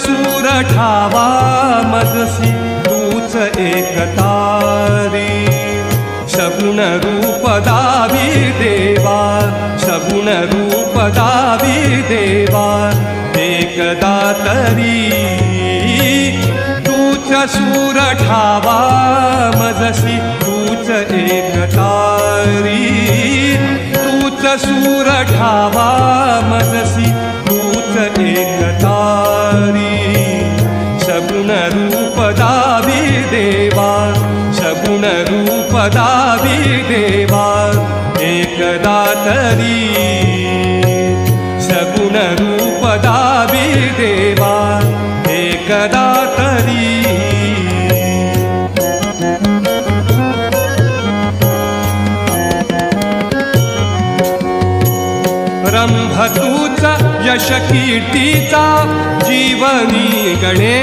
सूर ठावा मजसी तूच एकतारी सगुण रूप दावी देवा सगुण रूप दावी देवा एकदा तरी तूच सूर ठावा मजसी तूच एकतारी तूच सूर ठावा मजसी तूच एकतारी सगुण रूप दावी देवा सगुण रूप दावी देवा एकदा तरी सगुण रूप दावी देवा एकदा तरी रंभ तूच यश कीर्तीचा जीवनी गणे